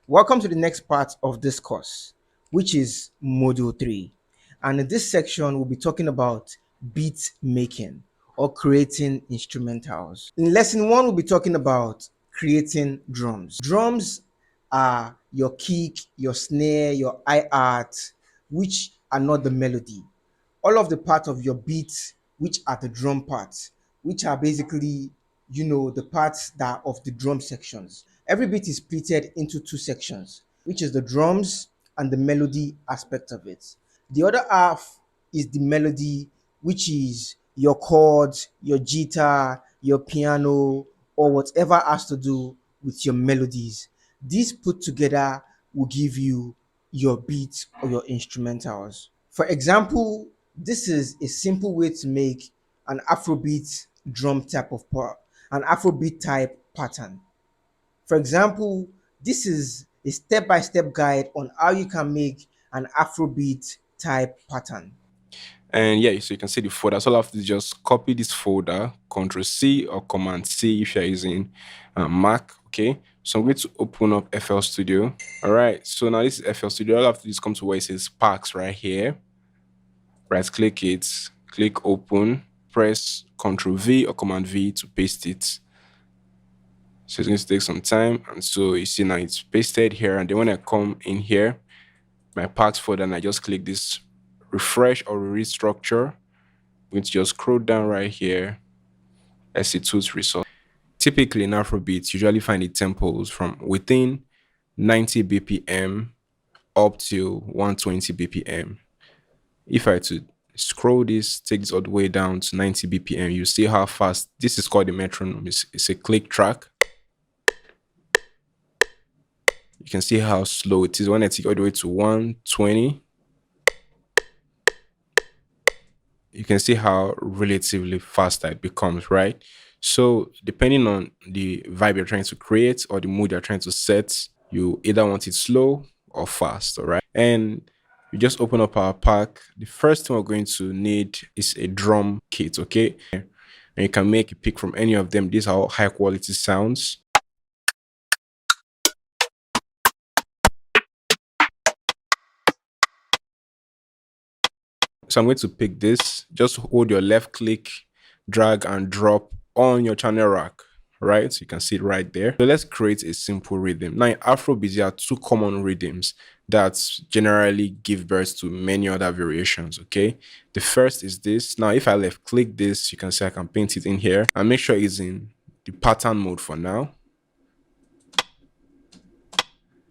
Welcome to the next part of this course, which is Module 3. And in this section, we'll be talking about beat making or creating instrumentals. In lesson 1, we'll be talking about creating drums. Drums are your kick, your snare, your hi-hat, which are not the melody. All of the part of your beat, which are the drum parts, which are basically, the parts that are of the drum sections. Every beat is splitted into two sections, which is the drums and the melody aspect of it. The other half is the melody, which is your chords, your guitar, your piano, or whatever has to do with your melodies. These put together will give you your beats or your instrumentals. For example, this is a simple way to make an Afrobeat drum type of part, an Afrobeat type pattern. For example, this is a step-by-step guide on how you can make an Afrobeat type pattern. And yeah, so you can see the folder. So all I have to do is just copy this folder, Control C or Command C if you're using Mac. Okay, so I'm going to open up FL Studio. All right, so now this is FL Studio. All I have to do is come to where it says Packs right here. Right click it, click Open, press Control V or Command V to paste it. So it's going to take some time. And so you see now it's pasted here. And then when I come in here, my Packs folder, and I just click this refresh or restructure. I'm going to just scroll down right here. I see tools resource. Typically in Afrobeats, you usually find the tempos from within 90 BPM up to 120 BPM. If I were to scroll this, take this all the way down to 90 BPM, you see how fast this is called the metronome. It's a click track. You can see how slow it is when I take all the way to 120. You can see how relatively fast it becomes, right? So depending on the vibe you're trying to create or the mood you're trying to set, you either want it slow or fast, all right? And you just open up our pack. The first thing we're going to need is a drum kit, okay? And you can make a pick from any of them. These are all high quality sounds. So I'm going to pick this. Just hold your left click, drag and drop on your channel rack, right? So you can see it right there. So let's create a simple rhythm. Now in Afrobeat, there are two common rhythms that generally give birth to many other variations, okay? The first is this. Now if I left click this, you can see I can paint it in here and make sure it's in the pattern mode for now.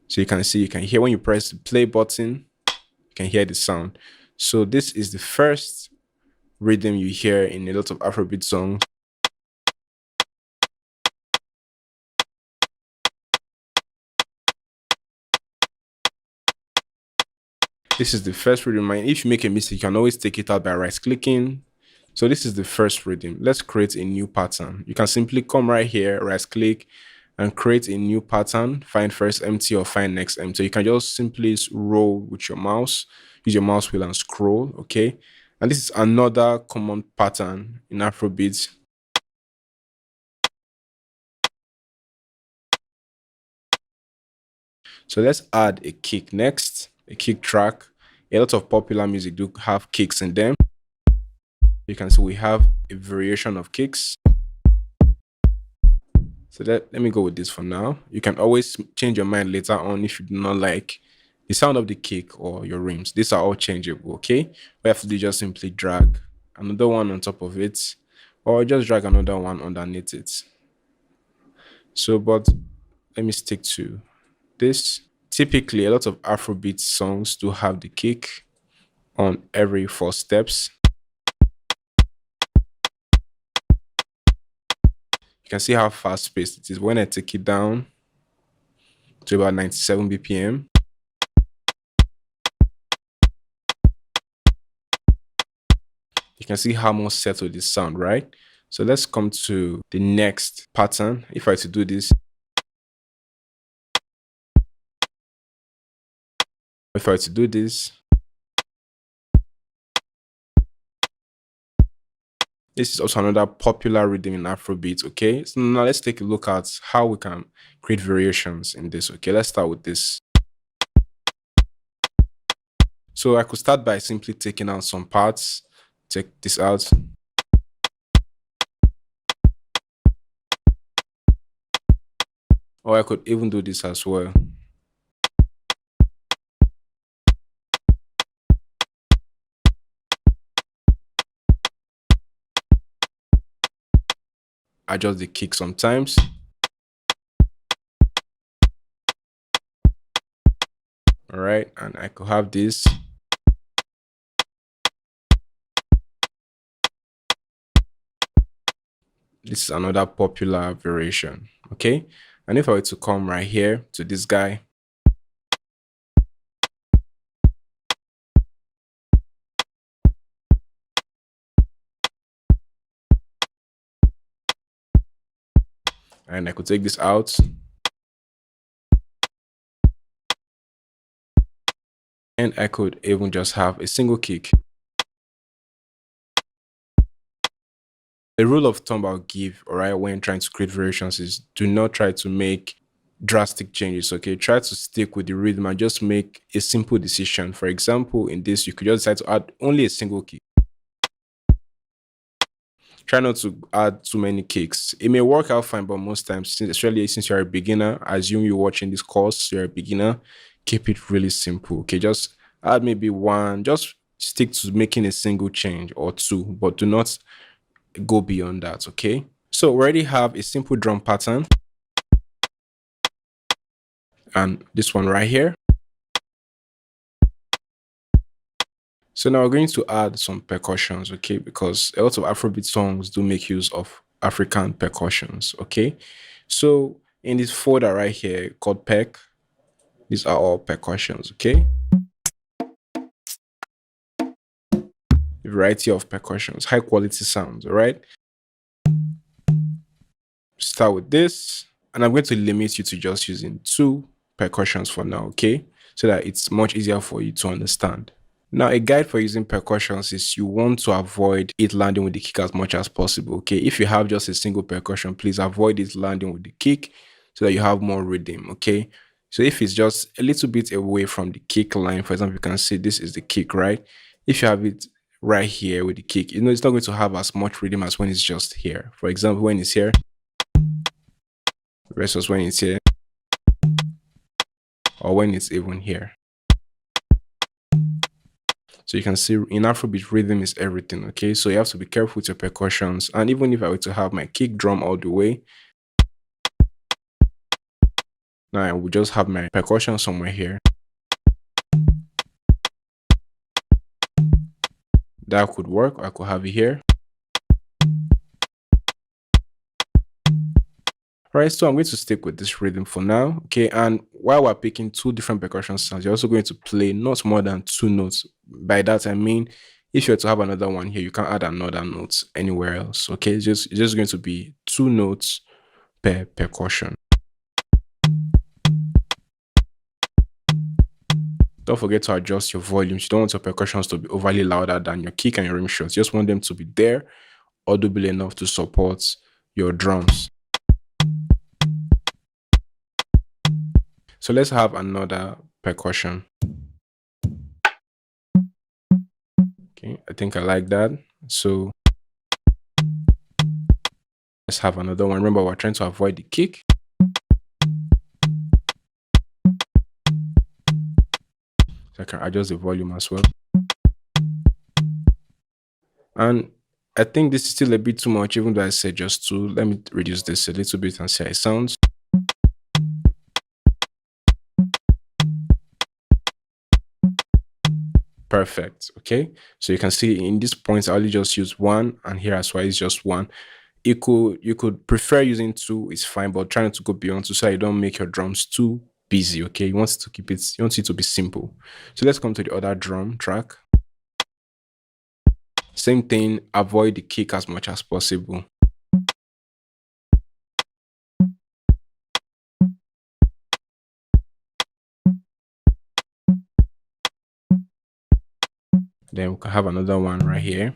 So you can see, you can hear when you press the play button, you can hear the sound. So this is the first rhythm you hear in a lot of Afrobeat songs. This is the first rhythm. And if you make a mistake, you can always take it out by right clicking. So this is the first rhythm. Let's create a new pattern. You can simply come right here, right click, and create a new pattern. Find first empty or find next empty. You can just simply roll with your mouse, use your mouse wheel and scroll, okay? And this is another common pattern in Afrobeats. So let's add a kick next, a kick track. A lot of popular music do have kicks in them. You can see we have a variation of kicks. So let me go with this for now. You can always change your mind later on if you do not like the sound of the kick or your rims. These are all changeable, okay? We have to do just simply drag another one on top of it or just drag another one underneath it. So, but let me stick to this. Typically, a lot of Afrobeat songs do have the kick on every 4 steps. You can see how fast paced it is. When I take it down to about 97 BPM, you can see how more settled this sound, right? So let's come to the next pattern. If I were to do this, if I were to do this, This is also another popular rhythm in Afrobeat. Okay, so now let's take a look at how we can create variations in this. Okay, let's start with this. So I could start by simply taking out some parts. Check this out. Or I could even do this as well. Adjust the kick sometimes. All right, and I could have this. This is another popular variation. Okay, and if I were to come right here to this guy, and I could take this out, and I could even just have a single kick. A rule of thumb I'll give, all right, when trying to create variations is do not try to make drastic changes. Okay, try to stick with the rhythm and just make a simple decision. For example, in this, you could just decide to add only a single kick. Try not to add too many kicks. It may work out fine, but most times, especially since you're a beginner, assume you're watching this course, you're a beginner, keep it really simple. Okay, just add maybe one, just stick to making a single change or two, but do not go beyond that. Okay, so we already have a simple drum pattern, and this one right here. So now we're going to add some percussions, okay, because a lot of Afrobeat songs do make use of African percussions, okay. So in this folder right here called perc, these are all percussions, okay. A variety of percussions, high quality sounds, all right. Start with this, and I'm going to limit you to just using two percussions for now, okay, so that it's much easier for you to understand. Now, a guide for using percussions is you want to avoid it landing with the kick as much as possible. Okay, if you have just a single percussion, please avoid it landing with the kick so that you have more rhythm. Okay, so if it's just a little bit away from the kick line, for example, you can see this is the kick, right? If you have it right here with the kick, you know it's not going to have as much rhythm as when it's just here. For example, when it's here versus when it's here, or when it's even here. So you can see in Afrobeat, rhythm is everything, okay? So you have to be careful with your percussions. And even if I were to have my kick drum all the way, now I would just have my percussion somewhere here. That could work, or I could have it here. All right, so I'm going to stick with this rhythm for now, okay? And while we're picking two different percussion sounds, you're also going to play not more than two notes. By that, I mean, if you were to have another one here, you can add another note anywhere else, okay? It's just going to be two notes per percussion. Don't forget to adjust your volumes. You don't want your percussions to be overly louder than your kick and your rim shots. You just want them to be there, audible enough to support your drums. So let's have another percussion. Okay, I think I like that. So let's have another one. Remember, we're trying to avoid the kick. So I can adjust the volume as well. And I think this is still a bit too much, even though I said just two. Let me reduce this a little bit and see how it sounds. Perfect. Okay. So you can see in this point, I only just use one, and here as well, it's just one. You could prefer using two, it's fine, but try not to go beyond two so you don't make your drums too busy. Okay. You want it to be simple. So let's come to the other drum track. Same thing, avoid the kick as much as possible. Then we can have another one right here.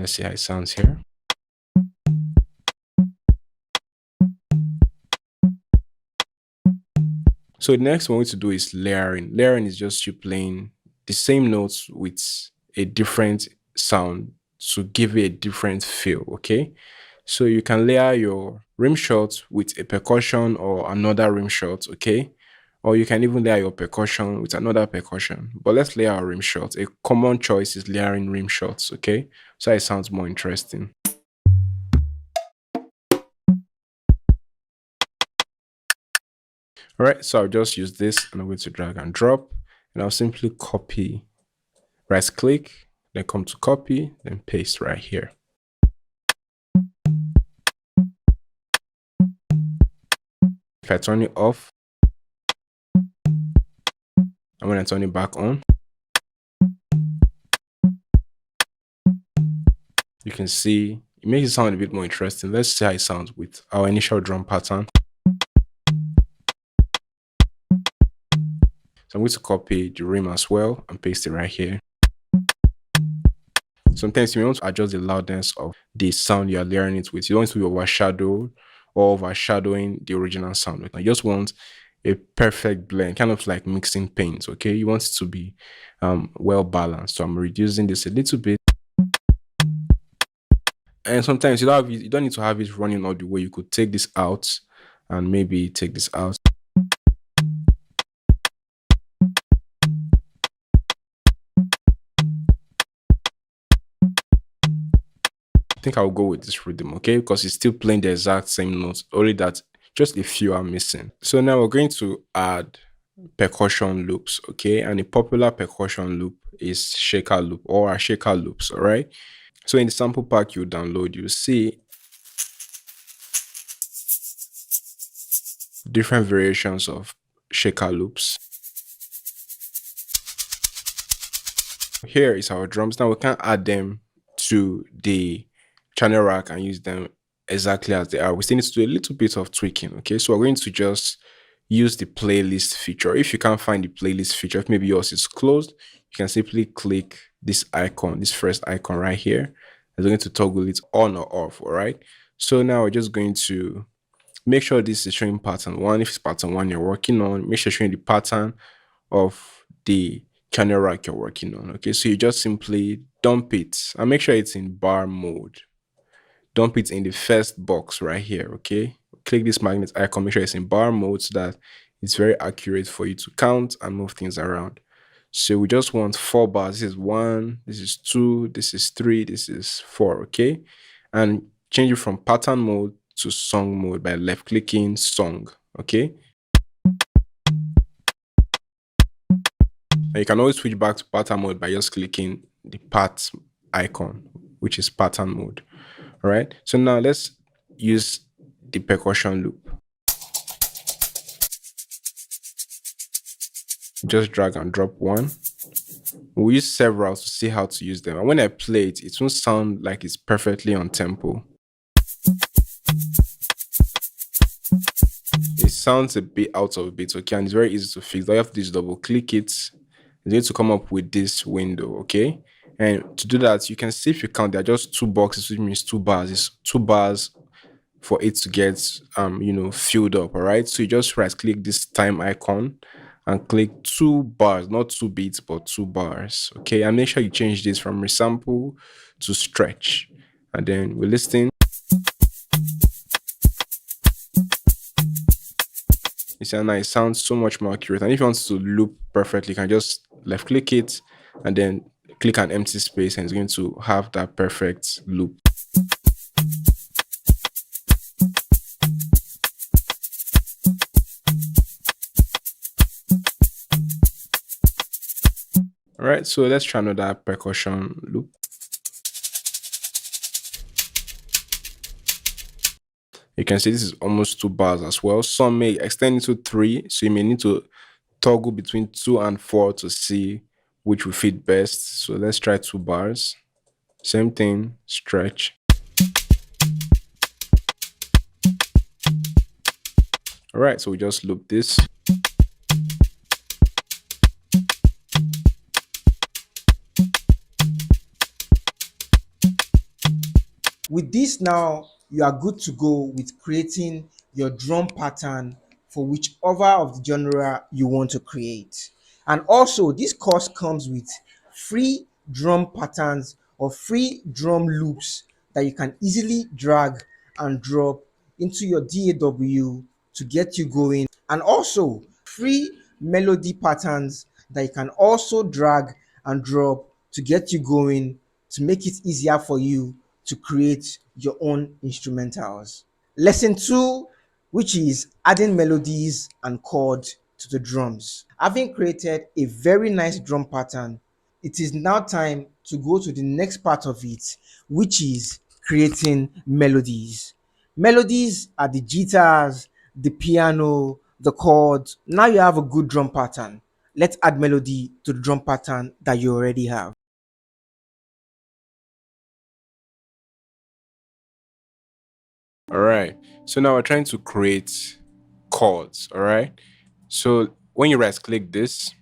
let's see how it sounds here. So the next one we need to do is layering. Layering is just you playing the same notes with a different sound to give it a different feel. Okay. So you can layer your rim shot with a percussion or another rim shot. Okay. Or you can even layer your percussion with another percussion. But let's layer our rim shots. A common choice is layering rim shots. Okay. So it sounds more interesting. All right. So I'll just use this and I'm going to drag and drop and I'll simply copy. Right click, then come to copy, then paste right here. If I turn it off, and when I turn it back on, you can see it makes it sound a bit more interesting. Let's see how it sounds with our initial drum pattern. So I'm going to copy the rim as well and paste it right here. Sometimes you want to adjust the loudness of the sound you are layering it with. You don't want to be overshadowed or overshadowing the original sound. I just want a perfect blend, kind of like mixing paints. Okay, you want it to be well balanced. So I'm reducing this a little bit. And sometimes you don't need to have it running all the way. You could take this out and maybe take this out. I think I'll go with this rhythm, okay? Because it's still playing the exact same notes, only that just a few are missing. So now we're going to add percussion loops, okay? And a popular percussion loop is shaker loop or a shaker loops, all right? So in the sample pack you download, you see different variations of shaker loops. Here is our drums. Now we can add them to the channel rack and use them exactly as they are. We still need to do a little bit of tweaking. Okay, so we're going to just use the playlist feature. If you can't find the playlist feature, if maybe yours is closed, you can simply click this icon, this first icon right here. It's going to toggle it on or off. All right. So now we're just going to make sure this is showing pattern one. If it's pattern one you're working on, make sure showing the pattern of the channel rack you're working on. Okay, so you just simply dump it and make sure it's in bar mode. Dump it in the first box right here. Okay, click this magnet icon, make sure it's in bar mode so that it's very accurate for you to count and move things around. So we just want 4 bars. This is 1, this is 2, this is 3, this is 4. Okay, and change it from pattern mode to song mode by left clicking song. Okay, and you can always switch back to pattern mode by just clicking the part icon, which is pattern mode. All right, so now let's use the percussion loop. Just drag and drop one. We'll use several to see how to use them. And when I play it, it won't sound like it's perfectly on tempo. It sounds a bit out of beat, okay, and it's very easy to fix. All you have to do is double click it. It's going to come up with this window, okay? And to do that, you can see if you count, there are just 2 boxes, which means 2 bars. It's 2 bars for it to get filled up. All right, so you just right click this time icon and click 2 bars, not 2 beats but 2 bars. Okay, and make sure you change this from resample to stretch, and then we listen. You see, now it sounds so much more accurate. And if you want to loop perfectly, you can just left click it and then click an empty space, and it's going to have that perfect loop. All right, so let's try another percussion loop. You can see this is almost 2 bars as well. Some may extend into 3, so you may need to toggle between 2 and 4 to see which will fit best. So let's try 2 bars. Same thing, stretch. All right, so we just loop this. With this now, you are good to go with creating your drum pattern for whichever of the genre you want to create. And also, this course comes with free drum patterns or free drum loops that you can easily drag and drop into your DAW to get you going, and also free melody patterns that you can also drag and drop to get you going, to make it easier for you to create your own instrumentals. Lesson 2, which is adding melodies and chord to the drums. Having created a very nice drum pattern, it is now time to go to the next part of it, which is creating melodies. Melodies are the guitars, the piano, the chords. Now you have a good drum pattern. Let's add melody to the drum pattern that you already have. All right. So now we're trying to create chords. All right. So when you right click this,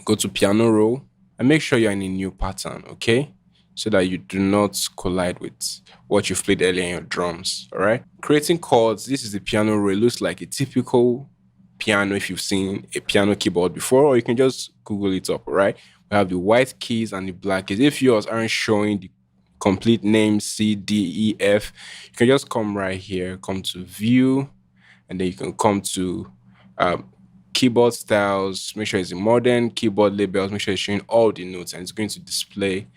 go to piano roll and make sure you're in a new pattern, okay? So that you do not collide with what you've played earlier in your drums. All right. Creating chords. This is the piano roll. It looks like a typical piano if you've seen a piano keyboard before, or you can just Google it up. All right. We have the white keys and the black keys. If yours aren't showing the complete name C, D, E, F, you can just come right here, come to view, and then you can come to um, keyboard styles. Make sure it's a modern keyboard labels. Make sure it's showing all the notes, and it's going to display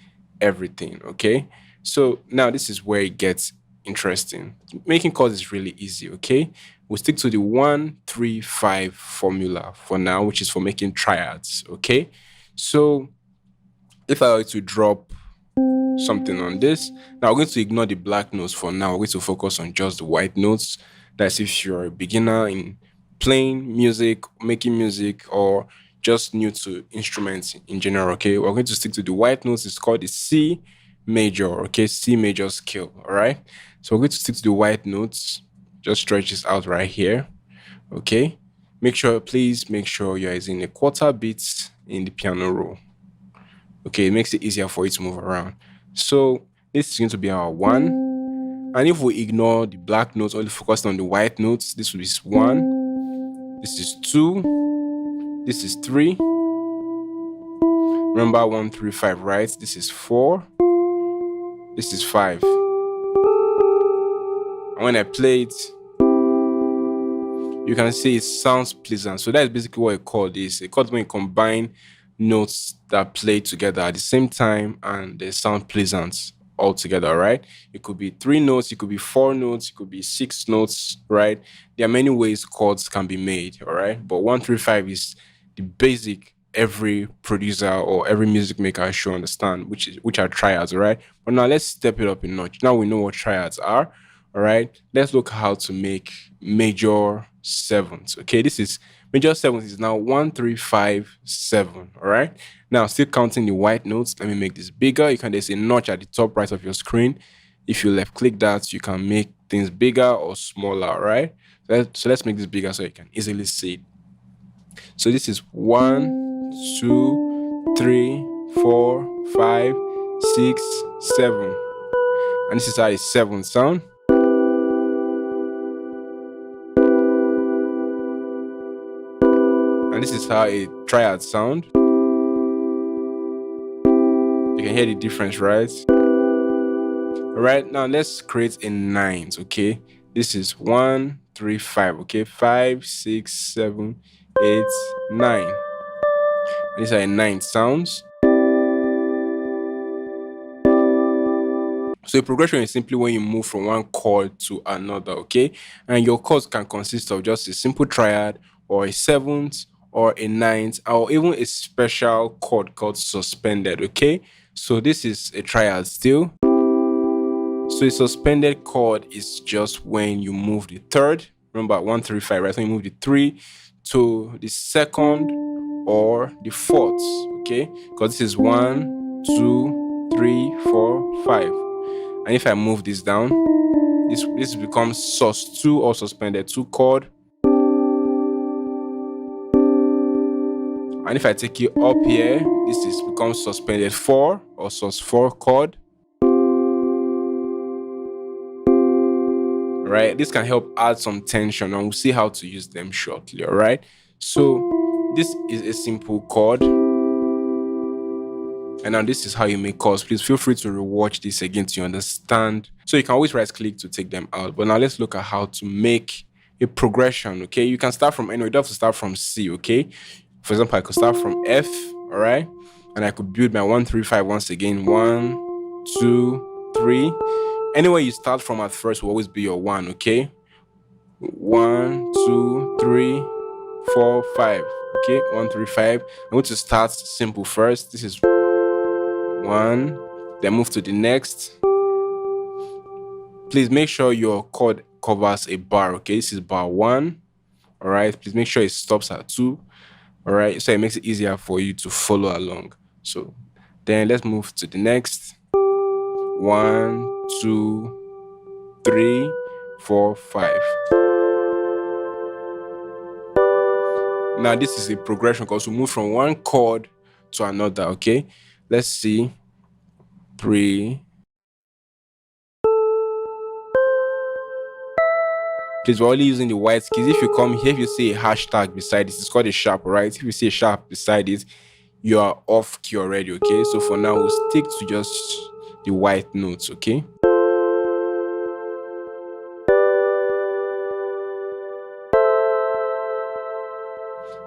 everything. Okay. So now this is where it gets interesting. Making chords is really easy. Okay. We'll stick to the 1-3-5 formula for now, which is for making triads. Okay. So if I were to drop something on this. Now we're going to ignore the black notes for now. We're going to focus on just the white notes. That's if you're a beginner in playing music, making music, or just new to instruments in general. Okay, we're going to stick to the white notes. It's called the C major. Okay, C major scale. All right. So we're going to stick to the white notes. Just stretch this out right here. Okay. Please make sure you're using a quarter beat in the piano roll. Okay, it makes it easier for you to move around. So this is going to be our 1. And if we ignore the black notes, only focus on the white notes, this will be 1. This is 2. This is 3. Remember 1-3-5, right? This is 4. This is 5. And when I play it, you can see it sounds pleasant. So that's basically what a chord is. A chord is when you combine notes that play together at the same time and they sound pleasant all together, right? It could be 3 notes, it could be 4 notes, it could be 6 notes, right? There are many ways chords can be made, all right? But 1-3-5 is the basic every producer or every music maker should understand, which are triads, all right? But now let's step it up a notch. Now we know what triads are, all right? Let's look how to make major sevenths. Okay, this is major sevenths is now 1-3-5-7. All right. Now still counting the white notes. Let me make this bigger. You can, there's a notch at the top right of your screen. If you left click that, you can make things bigger or smaller. All right. So let's make this bigger so you can easily see it. So this is 1, 2, 3, 4, 5, 6, 7. And this is how a 7 sound. And this is how a triad sound. You can hear the difference, right? All right, now let's create a 9s, okay? This is 1-3-5, okay? 5, 6, 7, 8, 9. And these are a 9 sounds. So a progression is simply when you move from one chord to another, okay? And your chords can consist of just a simple triad or a 7th or a 9th or even a special chord called suspended, okay? So this is a triad still. So a suspended chord is just when you move the third, remember 1-3-5, right? So you move the 3 to the second or the fourth, okay? Because this is 1, 2, 3, 4, 5. And if I move this down, this becomes sus2 or suspended 2 chord. And if I take it up here, becomes suspended 4 or sus4 chord. All right, this can help add some tension, and we'll see how to use them shortly. All right, so this is a simple chord, and now this is how you make chords. Please feel free to rewatch this again to understand. So you can always right click to take them out. But now let's look at how to make a progression. Okay, you can start from anywhere. You don't have to start from C. Okay, for example, I could start from F. All right, and I could build my 1 3 5 once again. 1 2 3. Anywhere you start from at first will always be your 1. Okay, 1 2 3 4 5. Okay, 1 3 5. I'm going to start simple first. This is 1, then move to the next. Please make sure your chord covers a bar. Okay, this is bar 1. All right, please make sure it stops at 2. All right, so it makes it easier for you to follow along. So then let's move to the next. 1 2 3 4 5. Now this is a progression because we move from one chord to another. Okay, let's see. 3. Please, we're only using the white keys. If you come here, if you see a hashtag beside it, it's called a sharp, right? If you see a sharp beside it, you are off key already. Okay, so for now we'll stick to just the white notes. Okay,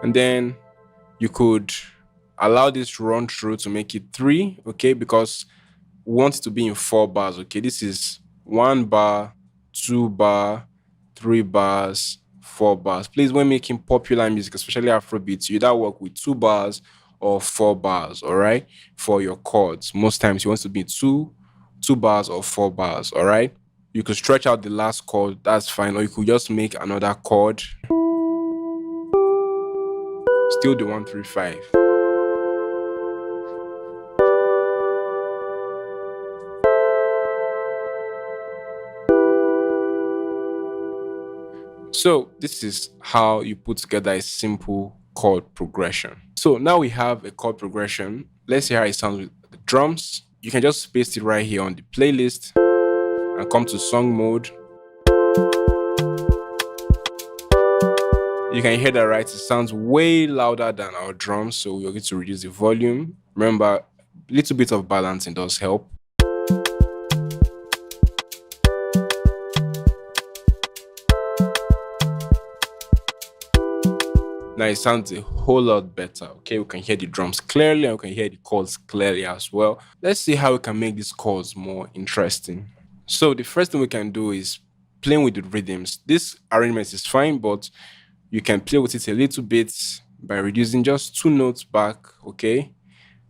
and then you could allow this to run through to make it 3. Okay, because we want it to be in 4 bars. Okay, this is 1 bar, 2 bar, 3 bars, 4 bars. Please, when making popular music, especially Afrobeats, you either work with 2 bars or 4 bars. All right, for your chords. Most times you want to be 2 bars or 4 bars. All right, you could stretch out the last chord. That's fine, or you could just make another chord. Still the 1 3 5. So this is how you put together a simple chord progression. So now we have a chord progression. Let's see how it sounds with the drums. You can just paste it right here on the playlist and come to song mode. You can hear that, right? It sounds way louder than our drums, so we're going to reduce the volume. Remember, a little bit of balancing does help. Now it sounds a whole lot better. Okay, we can hear the drums clearly and we can hear the chords clearly as well. Let's see how we can make these chords more interesting. So the first thing we can do is playing with the rhythms. This arrangement is fine, but you can play with it a little bit by reducing just 2 notes back. Okay,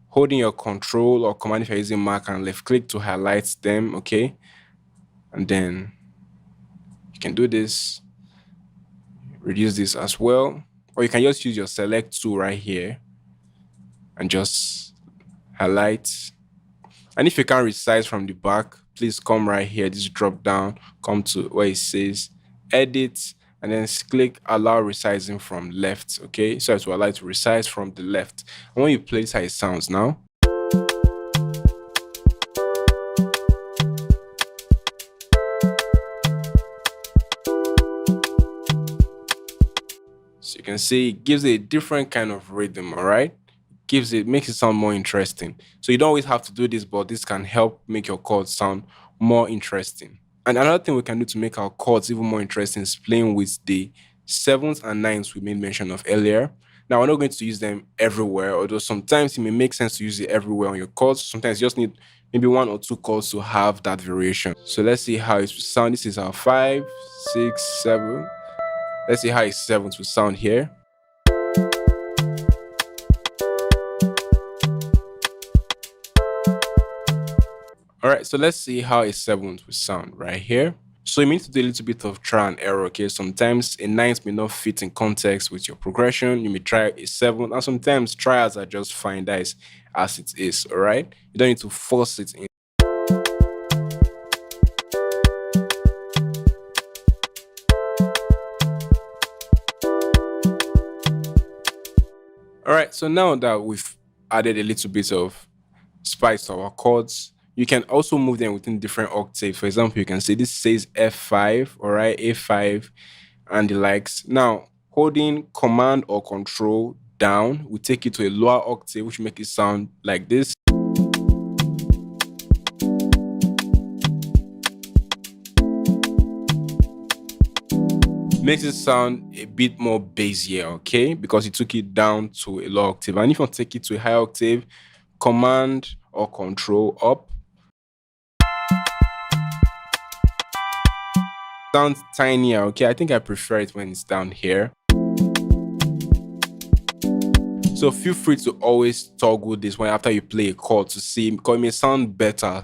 holding your control or command if you're using Mac and left click to highlight them. Okay, and then you can do this, reduce this as well. Or you can just use your select tool right here and just highlight. And if you can't resize from the back, please come right here, this drop down, come to where it says edit, and then click allow resizing from left. Okay, so it will allow you to resize from the left. And when you play, this how it sounds now. So you can see it gives a different kind of rhythm. All right, makes it sound more interesting. So you don't always have to do this, but this can help make your chords sound more interesting. And another thing we can do to make our chords even more interesting is playing with the 7s and 9s we made mention of earlier. Now we're not going to use them everywhere, although sometimes it may make sense to use it everywhere on your chords. Sometimes you just need maybe 1 or 2 chords to have that variation. So let's see how it sounds. This is our 5, 6, 7. Let's see how a 7th will sound here. All right, so let's see how a 7th will sound right here. So you need to do a little bit of try and error. Okay, sometimes a 9th may not fit in context with your progression. You may try a 7th, and sometimes trials are just fine. That is as it is. All right, you don't need to force it in. All right, so now that we've added a little bit of spice to our chords, You can also move them within different octaves. For example, you can say this says F5, all right, A5, and the likes. Now, holding Command or Control down will take you to a lower octave, which make it sound like this. Makes it sound a bit more bassier, okay? Because it took it down to a low octave. And if you want to take it to a high octave, Command or Control up. Sounds tinier, okay? I think I prefer it when it's down here. So feel free to always toggle this one after you play a chord to see, because it may sound better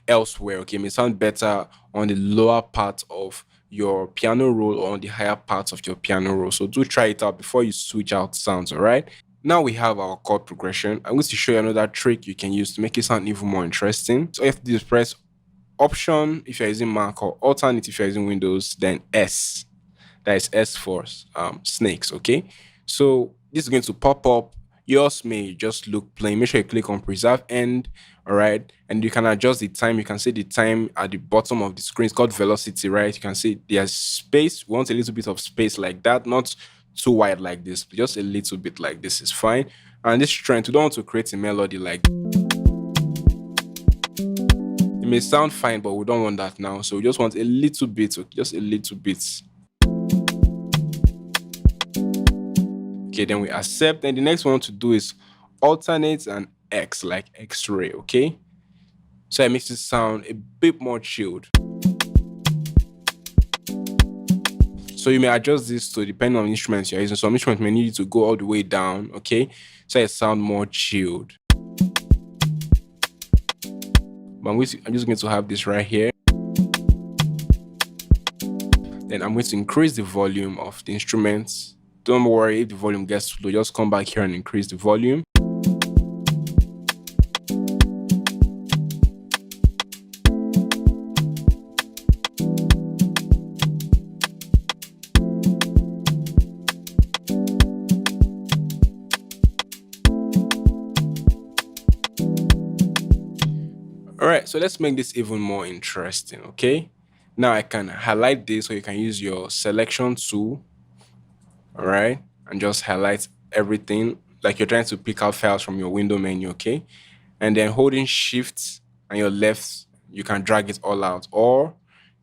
elsewhere, okay? It may sound better on the lower part of your piano roll or on the higher parts of your piano roll. So do try it out before you switch out sounds, all right? Now we have our chord progression. I'm going to show you another trick you can use to make it sound even more interesting. So if you press Option if you're using Mac, or Alternate if you're using Windows, then S. That is S for snakes, okay? So this is going to pop up. Yours may just look plain. Make sure you click on preserve end, all right? And you can adjust the time. You can see the time at the bottom of the screen. It's called velocity, right? You can see there's space. We want a little bit of space like that, not too wide like this, just a little bit like this is fine. And this strength, we don't want to create a melody like it may sound fine, but we don't want that now. So we just want a little bit, okay? Just a little bit. Okay, then we accept. Then the next one to do is alternate and X, like X-ray, okay? So it makes it sound a bit more chilled. So you may adjust this to depending on the instruments you're using. Some instruments may need you to go all the way down, okay? So it sound more chilled. But I'm just going to have this right here. Then I'm going to increase the volume of the instruments. Don't worry if the volume gets low, just come back here and increase the volume. All right, so let's make this even more interesting, okay? Now I can highlight this, so you can use your selection tool, all right, and just highlight everything like you're trying to pick out files from your window menu, okay? And then holding shift and your left, you can drag it all out. Or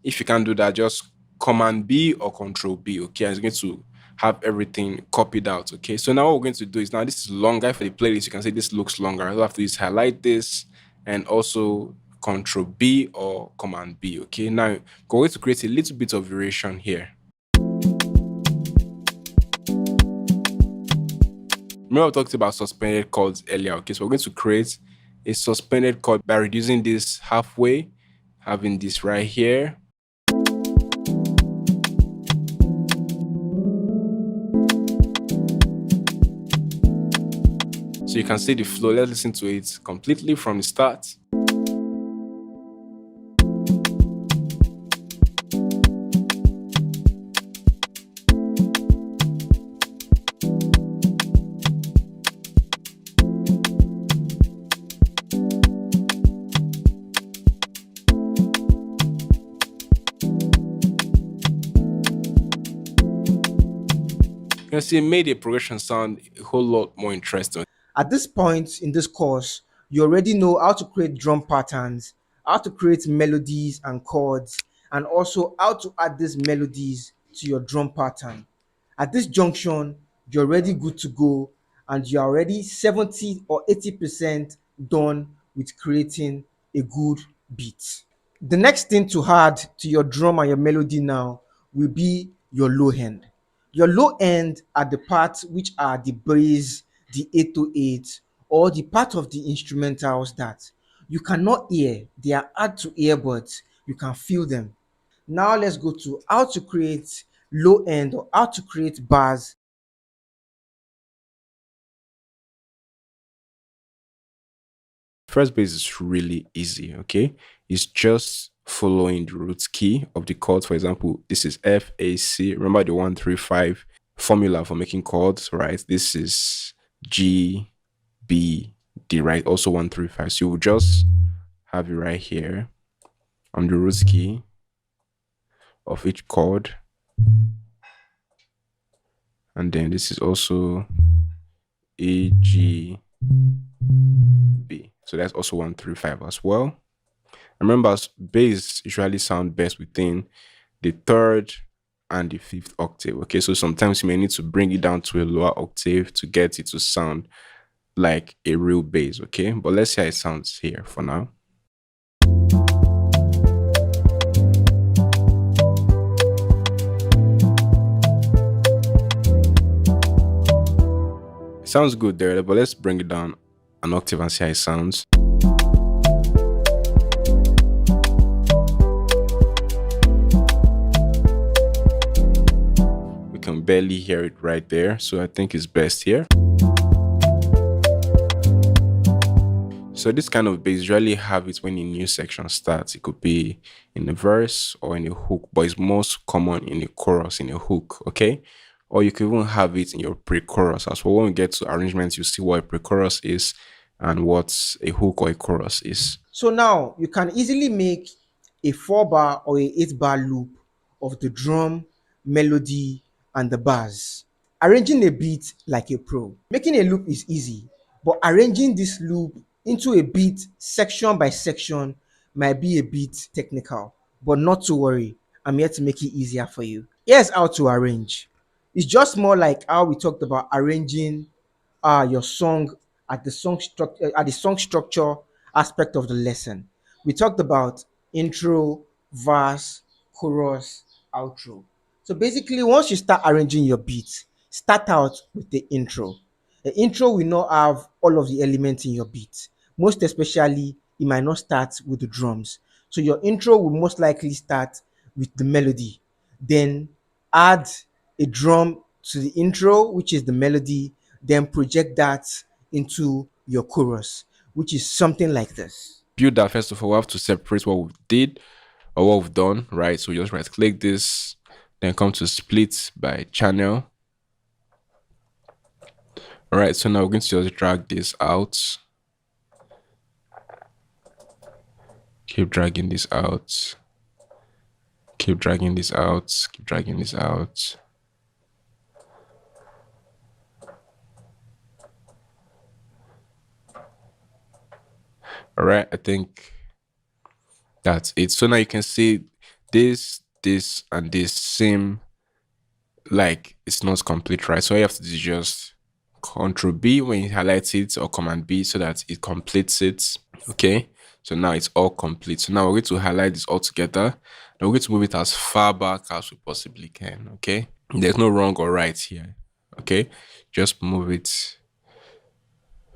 if you can't do that, just Command B or Control B, okay? And it's going to have everything copied out, okay? So now what we're going to do is, now this is longer for the playlist. You can see this looks longer. All I have to do is highlight this and also Control B or Command B, okay? Now we're going to create a little bit of variation here. Remember I talked about suspended chords earlier, okay? So we're going to create a suspended chord by reducing this halfway, having this right here. So you can see the flow. Let's listen to it completely from the start. You can see it made the progression sound a whole lot more interesting. At this point in this course, you already know how to create drum patterns, how to create melodies and chords, and also how to add these melodies to your drum pattern. At this junction, you're already good to go, and you're already 70 or 80% done with creating a good beat. The next thing to add to your drum and your melody now will be your low end. Your low end are the parts which are the bass, the 808, or the part of the instrumentals that you cannot hear. They are hard to hear, but you can feel them. Now let's go to how to create low end or how to create bars. First base is really easy, okay? It's just following the root key of the chord. For example, this is F, A, C. Remember the 135 formula for making chords, right? This is G, B, D, right? Also 135. So you will just have it right here on the root key of each chord. And then this is also A, G, B. So that's also 135 as well. Remember, bass usually sound best within the third and the fifth octave. Okay, so sometimes you may need to bring it down to a lower octave to get it to sound like a real bass. Okay, but let's see how it sounds here for now. It sounds good there, but let's bring it down an octave and see how it sounds. We can barely hear it right there, so I think it's best here. So this kind of bass usually have it when a new section starts. It could be in a verse or in a hook, but it's most common in a chorus, in a hook, okay? Or you could even have it in your pre-chorus as well. When we get to arrangements, you see what a pre-chorus is and what a hook or a chorus is. So now you can easily make a 4 bar or a 8 bar loop of the drum, melody, and the bars. Arranging a beat like a pro. Making a loop is easy, but arranging this loop into a beat section by section might be a bit technical. But not to worry, I'm here to make it easier for you. Here's how to arrange. It's just more like how we talked about arranging your song at the song structure aspect of the lesson. We talked about intro, verse, chorus, outro. So basically, once you start arranging your beats, start out with the intro. The intro will not have all of the elements in your beat. Most especially, it might not start with the drums. So your intro will most likely start with the melody. Then add a drum to the intro, which is the melody, then project that into your chorus, which is something like this. Build that first of all, we have to separate what we did or what we've done, right? So just right click this, then come to split by channel. All right, so now we're going to just drag this out. Keep dragging this out. Keep dragging this out. Keep dragging this out. All right, I think that's it. So now you can see this, and this seem like it's not complete, right? So all you have to do is just Control B when you highlight it, or Command B so that it completes it. Okay, so now it's all complete. So now we're going to highlight this all together. Now we're going to move it as far back as we possibly can. Okay, there's no wrong or right here. Okay, just move it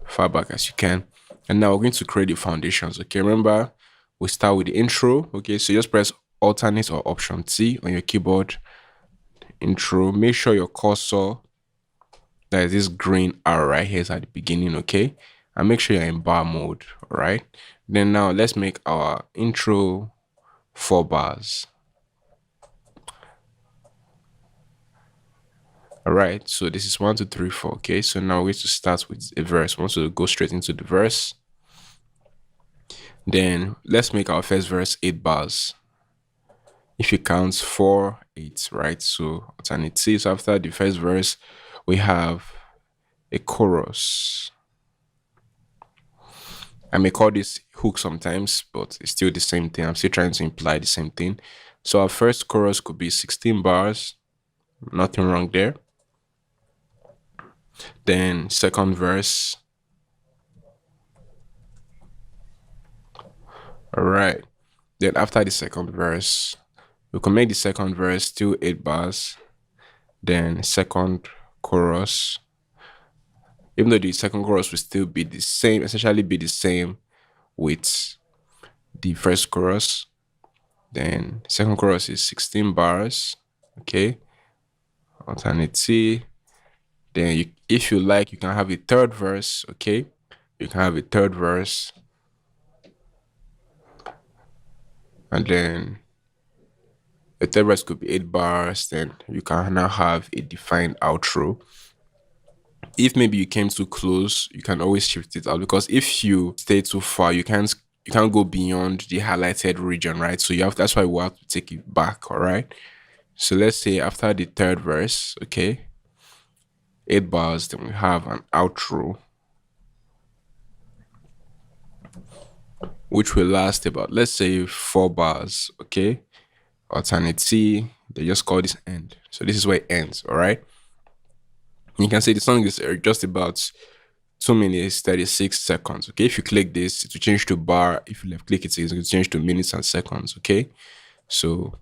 far back as you can. And now we're going to create the foundations. Okay, remember we start with the intro. Okay, so just press Alternate or Option T on your keyboard. Intro. Make sure your cursor, that is this green arrow right here, is at the beginning. Okay, and make sure you're in bar mode. All right, then now let's make our intro 4 bars. All right, so this is 1, 2, 3, 4. Okay, so now we're going to start with a verse. We want to go straight into the verse. Then let's make our first verse 8 bars. If you count 4, 8, right? So alternate C. So after the first verse, we have a chorus. I may call this hook sometimes, but it's still the same thing. I'm still trying to imply the same thing. So our first chorus could be 16 bars. Nothing wrong there. Then second verse. All right. Then after the second verse, we can make the second verse still 8 bars. Then second chorus. Even though the second chorus will still be the same, essentially be the same with the first chorus. Then second chorus is 16 bars. Okay. Alternate C. Then if you like, you can have a third verse. Okay. You can have a third verse. And then a third verse could be 8 bars. Then you can now have a defined outro. If maybe you came too close, you can always shift it out, because if you stay too far, you can't you can't go beyond the highlighted region, right? So you have that's why we have to take it back, all right? So let's say after the third verse, okay, 8 bars, then we have an outro, which will last about, let's say, 4 bars, okay? Alternate C, they just call this end. So this is where it ends, all right? You can say the song is just about 2 minutes 36 seconds. Okay, if you click this, it will change to bar. If you left click it, it will change to minutes and seconds. Okay, so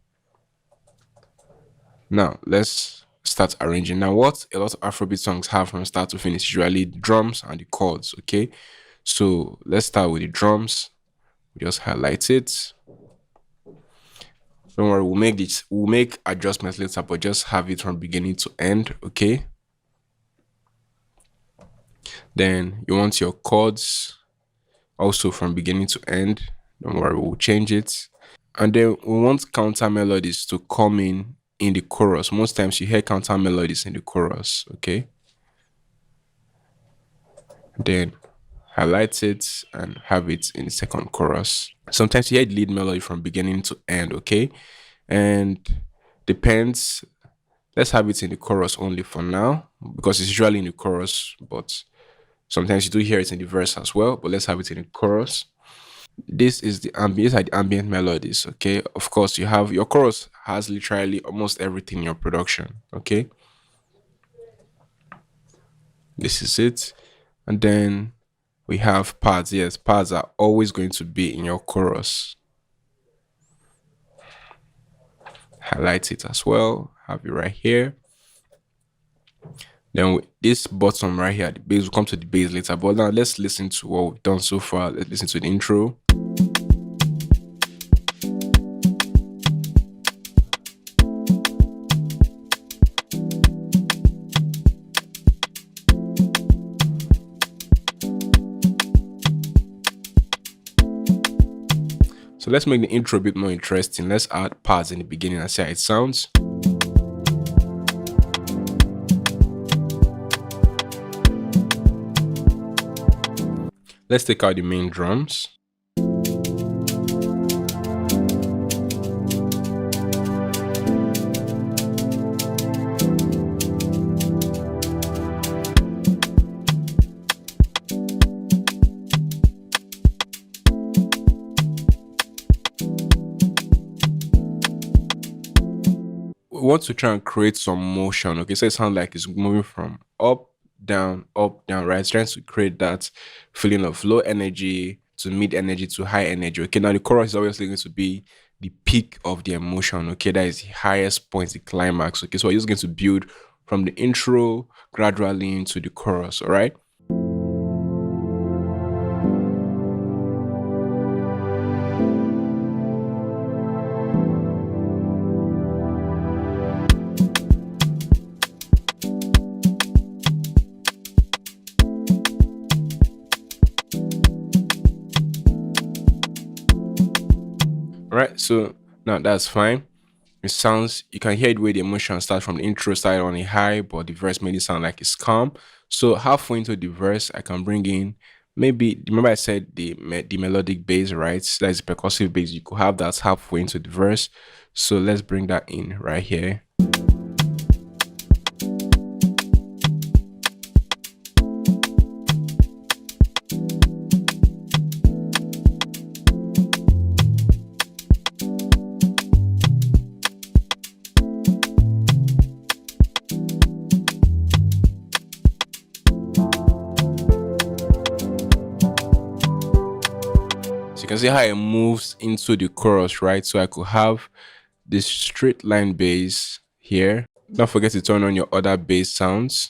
now let's start arranging. Now, what a lot of Afrobeat songs have from start to finish is usually the drums and the chords. Okay, so let's start with the drums. We just highlight it. Don't worry, we'll make adjustments later, but just have it from beginning to end. Okay. Then you want your chords also from beginning to end. Don't worry, we'll change it. And then we want counter melodies to come in the chorus. Most times you hear counter melodies in the chorus, okay? Then highlight it and have it in the second chorus. Sometimes you hear the lead melody from beginning to end, okay? And depends. Let's have it in the chorus only for now because it's usually in the chorus, but sometimes you do hear it in the verse as well. But let's have it in the chorus. This is the ambient, these are the ambient melodies, okay? Of course, you have your chorus has literally almost everything in your production, okay? This is it. And then we have pads. Yes, pads are always going to be in your chorus. Highlight it as well. Have it right here. Then this bottom right here, the bass, will come to the bass later. But now let's listen to what we've done so far. Let's listen to the intro. So let's make the intro a bit more interesting. Let's add pads in the beginning and see how it sounds. Let's take out the main drums. We want to try and create some motion. Okay, so it sounds like it's moving from up, down, right? It's trying to create that feeling of low energy to mid energy to high energy. Okay, now the chorus is obviously going to be the peak of the emotion. Okay, that is the highest point, the climax. Okay, so we're just going to build from the intro gradually into the chorus. All right. All right, so now that's fine. It sounds, you can hear the way the emotion starts from the intro started on a high, but the verse made it sound like it's calm. So halfway into the verse, I can bring in maybe, remember I said the melodic bass, right? That's the percussive bass. You could have that halfway into the verse. So let's bring that in right here. So you can see how it moves into the chorus, right? So I could have this straight line bass here. Don't forget to turn on your other bass sounds.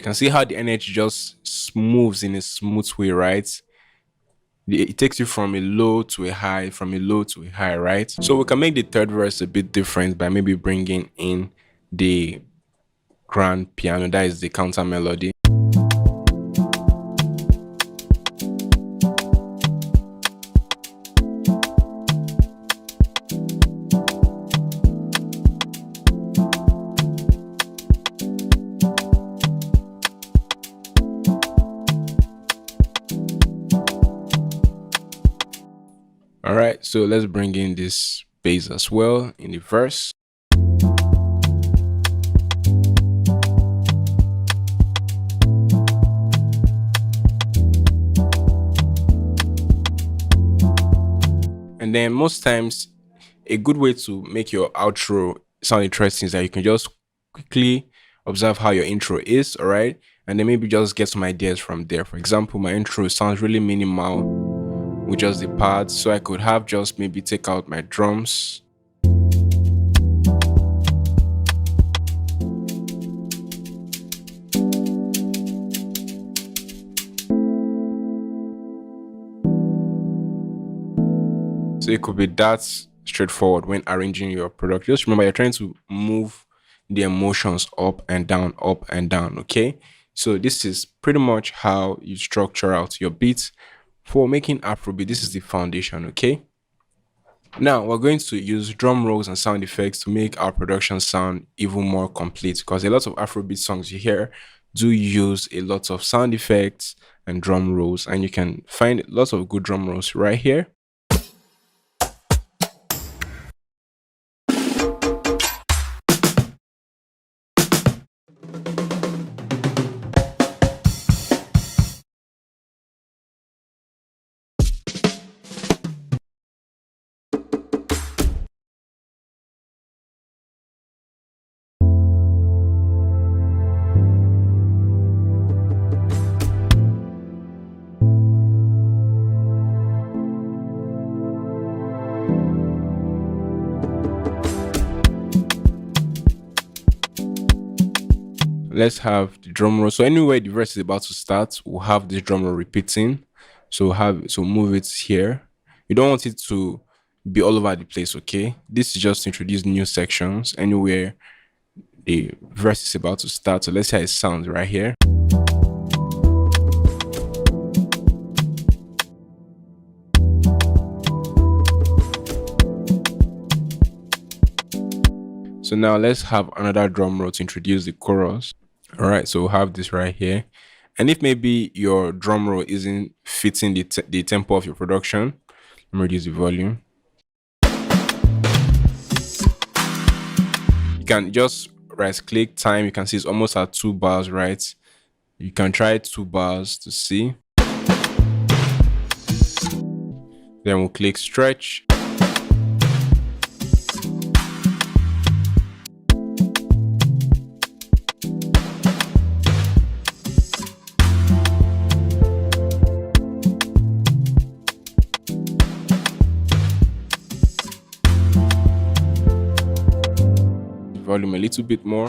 can see how the energy just moves in a smooth way, right? It takes you from a low to a high, from a low to a high, right? So we can make the third verse a bit different by maybe bringing in the grand piano, that is the counter melody. All right, so let's bring in this bass as well in the verse. And then most times, a good way to make your outro sound interesting is that you can just quickly observe how your intro is, all right? And then maybe just get some ideas from there. For example, my intro sounds really minimal with just the pads, so I could have just maybe take out my drums. So it could be that straightforward when arranging your product. Just remember, you're trying to move the emotions up and down, okay? So this is pretty much how you structure out your beats for making Afrobeat. This is the foundation, okay? Now we're going to use drum rolls and sound effects to make our production sound even more complete, because a lot of Afrobeat songs you hear do use a lot of sound effects and drum rolls, and you can find lots of good drum rolls right here. Let's have the drum roll. So anywhere the verse is about to start, we'll have this drum roll repeating. So move it here. You don't want it to be all over the place, okay? This is just to introduce new sections anywhere the verse is about to start. So let's see how it sounds right here. So now let's have another drum roll to introduce the chorus. All right, so we'll have this right here. And if maybe your drum roll isn't fitting the tempo of your production, let me reduce the volume. You can just right click time. You can see it's almost at 2 bars, right? You can try 2 bars to see. Then we'll click stretch. Volume a little bit more.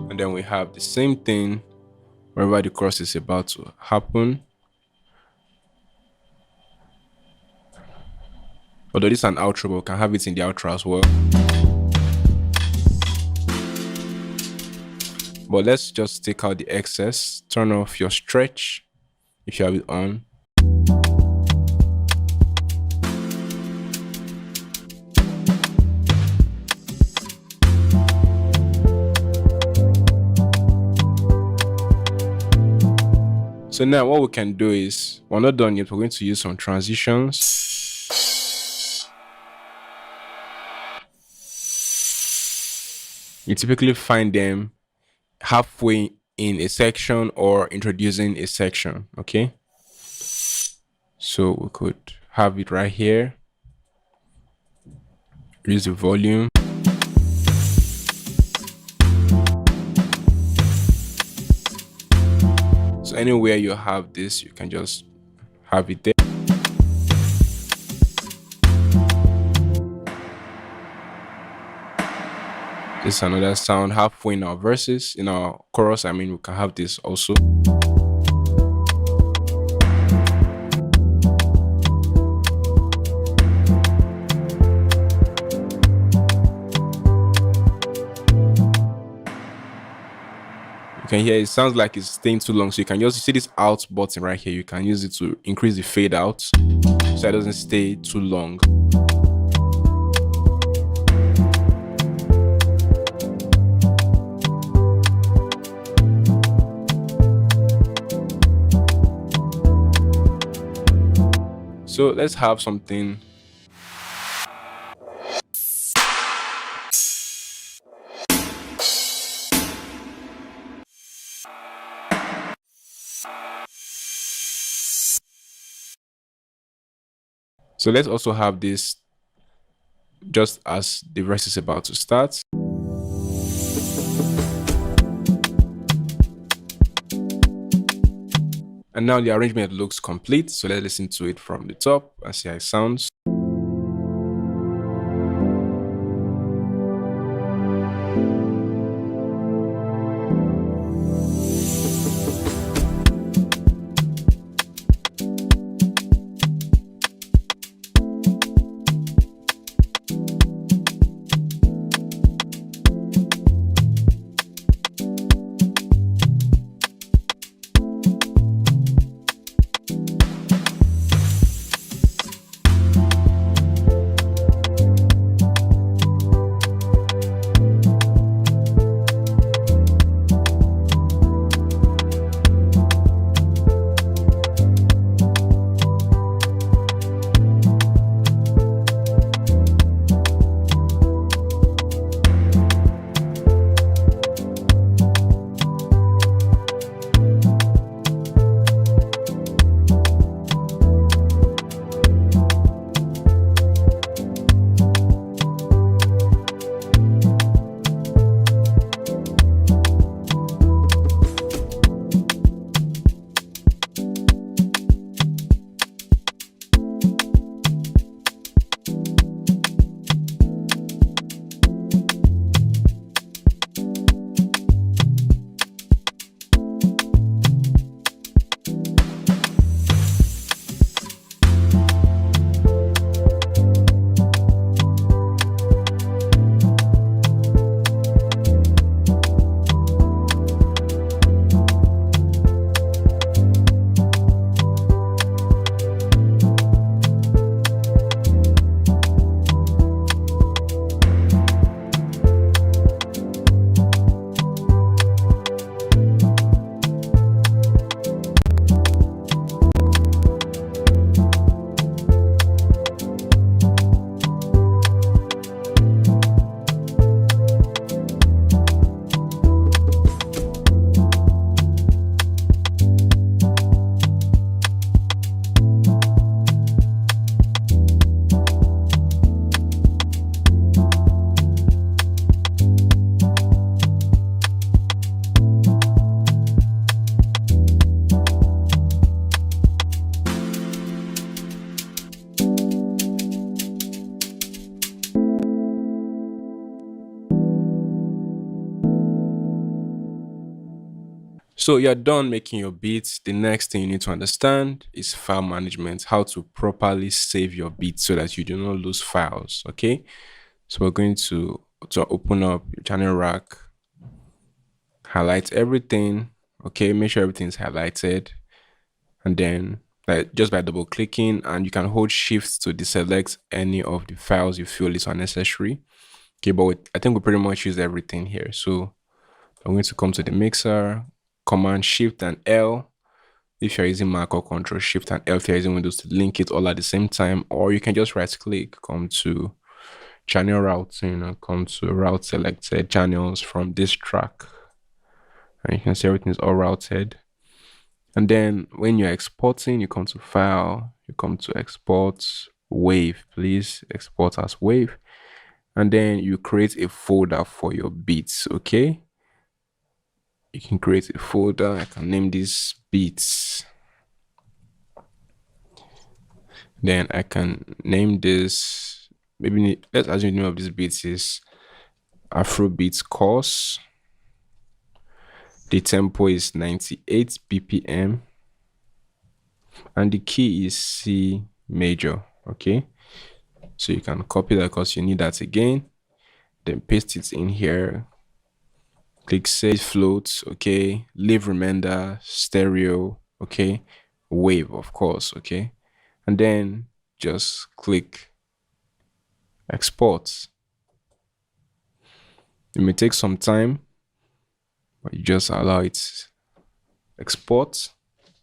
And then we have the same thing wherever the chorus is about to happen. Although this is an outro, but we can have it in the outro as well. But let's just take out the excess. Turn off your stretch if you have it on. So now what we can do is, we're not done yet, we're going to use some transitions. You typically find them halfway in a section or introducing a section, okay? So we could have it right here. Reduce the volume. So anywhere you have this, you can just have it there. This is another sound halfway in our verses, in our chorus. I mean, we can have this also. You can hear it sounds like it's staying too long. So you can just see this out button right here. You can use it to increase the fade out so it doesn't stay too long. So let's have something. So let's also have this just as the verse is about to start. And now the arrangement looks complete. So let's listen to it from the top and see how it sounds. So you're done making your beats. The next thing you need to understand is file management, how to properly save your beats so that you do not lose files. Okay. So we're going to open up your channel rack, highlight everything. Okay, make sure everything's highlighted. And then like just by double clicking, and you can hold shift to deselect any of the files you feel is unnecessary. Okay, but I think we pretty much use everything here. So I'm going to come to the mixer, Command Shift and L if you're using Mac, or Control Shift and L if you're using Windows to link it all at the same time, or you can just right click, come to channel routing and come to route selected channels from this track. And you can see everything is all routed. And then when you're exporting, you come to File, you come to Export, Wave, please export as Wave. And then you create a folder for your beats, okay? You can create a folder. I can name this beats. Then I can name this, maybe let's assume the name of this beats is Afrobeats course. The tempo is 98 BPM and the key is C major. Okay, so you can copy that because you need that again, then paste it in here. Click save floats. Okay, leave remainder, stereo. Okay, wave, of course. Okay, and then just click export. It may take some time, but you just allow it export.